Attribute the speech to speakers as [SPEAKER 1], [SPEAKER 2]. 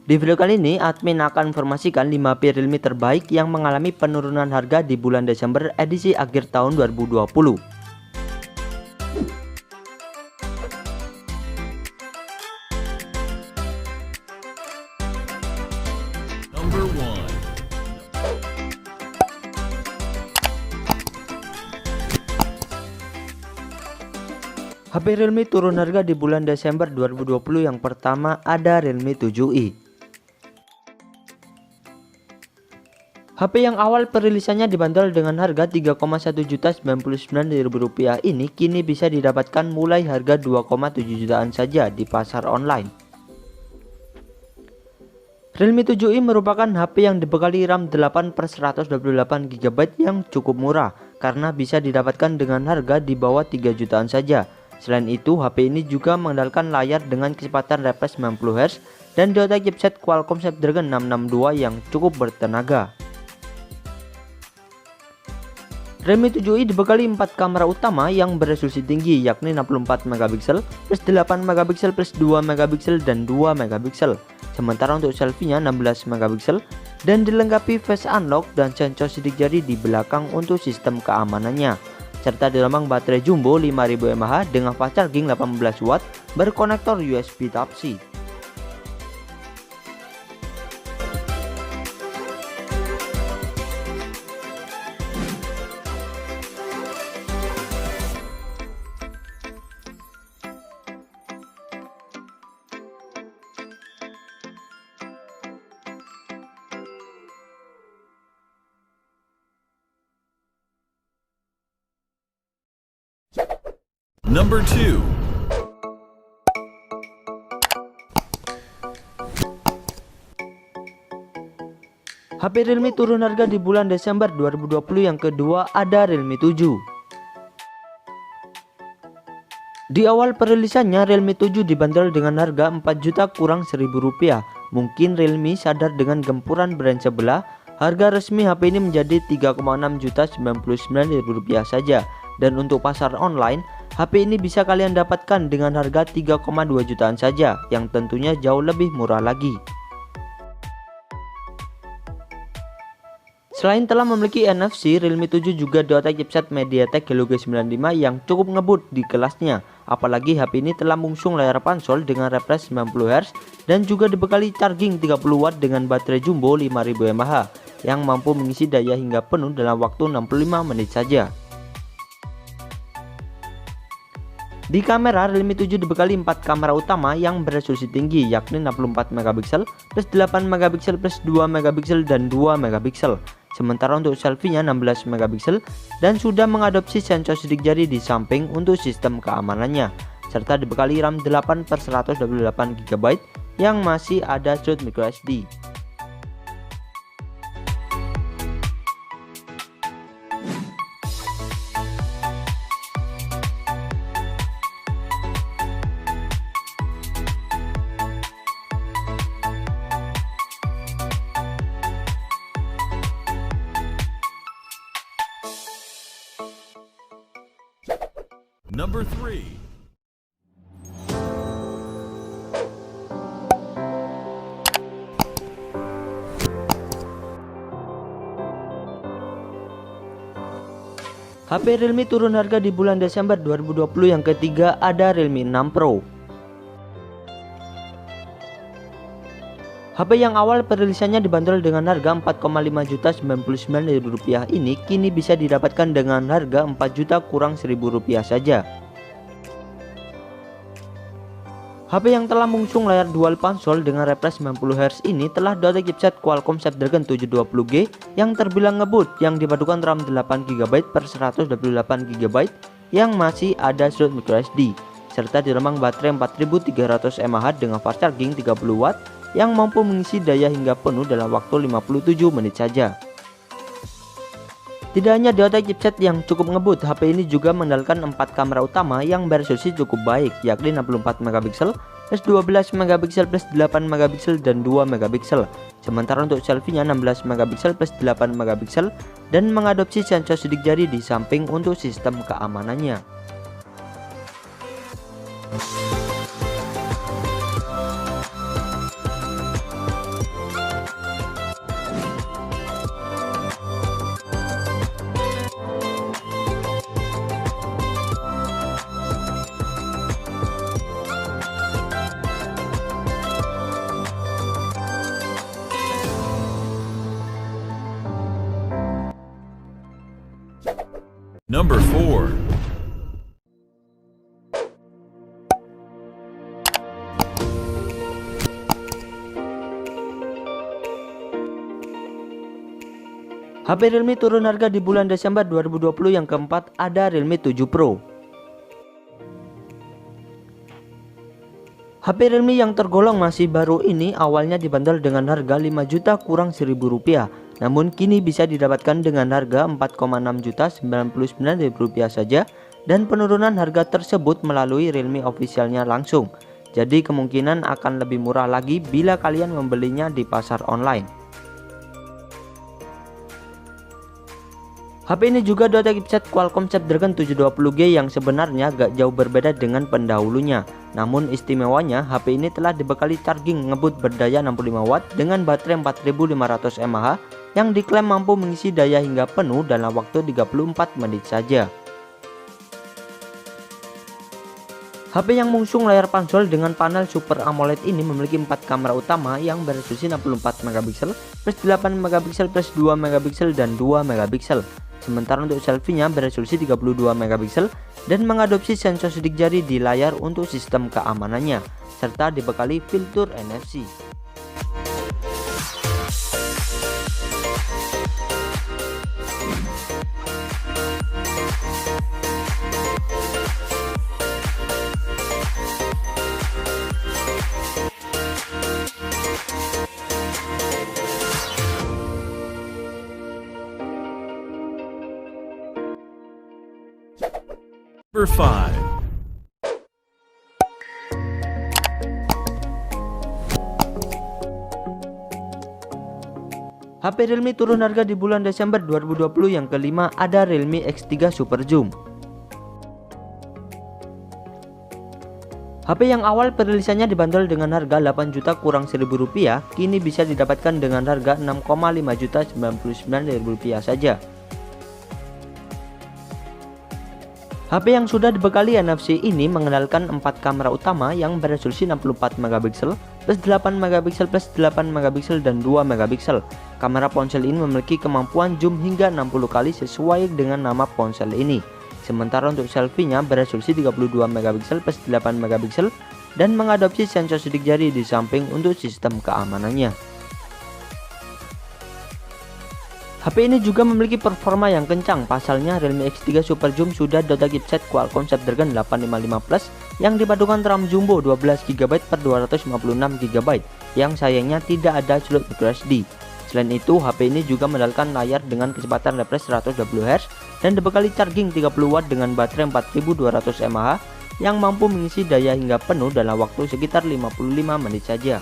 [SPEAKER 1] Di video kali ini, admin akan informasikan 5 HP Realme terbaik yang mengalami penurunan harga di bulan Desember edisi akhir tahun 2020.
[SPEAKER 2] Number 1.
[SPEAKER 1] HP Realme turun harga di bulan Desember 2020. Yang pertama ada Realme 7i. HP yang awal perilisannya dibanderol dengan harga Rp3,199.000 ini kini bisa didapatkan mulai harga 2,7 jutaan saja di pasar online. Realme 7i merupakan HP yang dibekali RAM 8/128GB yang cukup murah karena bisa didapatkan dengan harga di bawah 3 jutaan saja. Selain itu, HP ini juga mengandalkan layar dengan kecepatan refresh 90Hz dan diotak chipset Qualcomm Snapdragon 662 yang cukup bertenaga. Realme 7i dibekali 4 kamera utama yang beresolusi tinggi, yakni 64MP plus 8MP plus 2MP dan 2MP. Sementara untuk selfie-nya 16MP dan dilengkapi face unlock dan sensor sidik jari di belakang untuk sistem keamanannya. Serta dilambang baterai jumbo 5000 mAh dengan fast charging 18W berkonektor USB Type-C.
[SPEAKER 2] Number 2.
[SPEAKER 1] HP Realme turun harga di bulan Desember 2020. Yang kedua ada Realme 7. Di awal perilisannya Realme 7 dibanderol dengan harga 4 juta kurang Rp1.000. Mungkin Realme sadar dengan gempuran brand sebelah, harga resmi HP ini menjadi Rp3,699.000 saja. Dan untuk pasar online, HP ini bisa kalian dapatkan dengan harga 3,2 jutaan saja, yang tentunya jauh lebih murah lagi. Selain telah memiliki NFC, Realme 7 juga diotak chipset MediaTek Helio G95 yang cukup ngebut di kelasnya. Apalagi HP ini telah mengusung layar pansol dengan refresh 90Hz dan juga dibekali charging 30W dengan baterai jumbo 5000 mAh yang mampu mengisi daya hingga penuh dalam waktu 65 menit saja. Di kamera, Realme 7 dibekali 4 kamera utama yang beresolusi tinggi, yakni 64MP plus 8MP plus 2MP dan 2MP. Sementara untuk selfie-nya 16MP dan sudah mengadopsi sensor sidik jari di samping untuk sistem keamanannya, serta dibekali RAM 8/128GB yang masih ada slot microSD.
[SPEAKER 2] Number 3.
[SPEAKER 1] HP Realme turun harga di bulan Desember 2020. Yang ketiga ada Realme 6 Pro. HP yang awal perilisannya dibanderol dengan harga Rp4,599.000 ini kini bisa didapatkan dengan harga 4 juta kurang Rp1.000 saja. HP yang telah mengusung layar dual pansol dengan refresh 90Hz ini telah diotak chipset Qualcomm Snapdragon 720G yang terbilang ngebut, yang dipadukan RAM 8GB/128GB yang masih ada slot microSD, serta dilambang baterai 4300 mAh dengan fast charging 30W yang mampu mengisi daya hingga penuh dalam waktu 57 menit saja. Tidak hanya diotak chipset yang cukup ngebut, HP ini juga mengandalkan 4 kamera utama yang beresolusi cukup baik, yakni 64MP plus 12MP plus 8MP dan 2MP. Sementara untuk selfie-nya 16MP plus 8MP dan mengadopsi sensor sidik jari di samping untuk sistem keamanannya.
[SPEAKER 2] Number 4.
[SPEAKER 1] HP Realme turun harga di bulan Desember 2020. Yang keempat ada Realme 7 Pro. HP Realme yang tergolong masih baru ini awalnya dibanderol dengan harga 5 juta kurang 1.000 rupiah. Namun kini bisa didapatkan dengan harga 4,6 juta 99.000 rupiah saja. Dan penurunan harga tersebut melalui Realme officialnya langsung. Jadi kemungkinan akan lebih murah lagi bila kalian membelinya di pasar online. HP ini juga dota chipset Qualcomm Snapdragon 720G yang sebenarnya gak jauh berbeda dengan pendahulunya. Namun istimewanya HP ini telah dibekali charging ngebut berdaya 65 Watt dengan baterai 4500 mAh yang diklaim mampu mengisi daya hingga penuh dalam waktu 34 menit saja. HP yang mengusung layar ponsel dengan panel Super AMOLED ini memiliki 4 kamera utama yang beresolusi 64 megapiksel plus 8 megapiksel plus 2 megapiksel dan 2 megapiksel. Sementara untuk selfie-nya beresolusi 32 megapiksel dan mengadopsi sensor sidik jari di layar untuk sistem keamanannya, serta dibekali fitur NFC.
[SPEAKER 2] Number 5.
[SPEAKER 1] HP Realme turun harga di bulan Desember 2020. Yang kelima ada Realme X3 Super Zoom. HP yang awal perilisannya dibanderol dengan harga 8 juta kurang 1.000 rupiah, kini bisa didapatkan dengan harga 6,5 juta 99.000 rupiah saja. HP yang sudah dibekali NFC ini mengenalkan 4 kamera utama yang beresolusi 64 megapiksel plus 8 megapiksel plus 8 megapiksel dan 2 megapiksel. Kamera ponsel ini memiliki kemampuan zoom hingga 60 kali sesuai dengan nama ponsel ini. Sementara untuk selfie-nya beresolusi 32 megapiksel plus 8 megapiksel dan mengadopsi sensor sidik jari di samping untuk sistem keamanannya. HP ini juga memiliki performa yang kencang. Pasalnya Realme X3 Super Zoom sudah dota chipset Qualcomm Snapdragon 855 Plus yang dipadukan RAM jumbo 12GB per 256GB yang sayangnya tidak ada slot microSD. Selain itu, HP ini juga mendapatkan layar dengan kecepatan refresh 120Hz dan dibekali charging 30W dengan baterai 4200 mAh yang mampu mengisi daya hingga penuh dalam waktu sekitar 55 menit saja.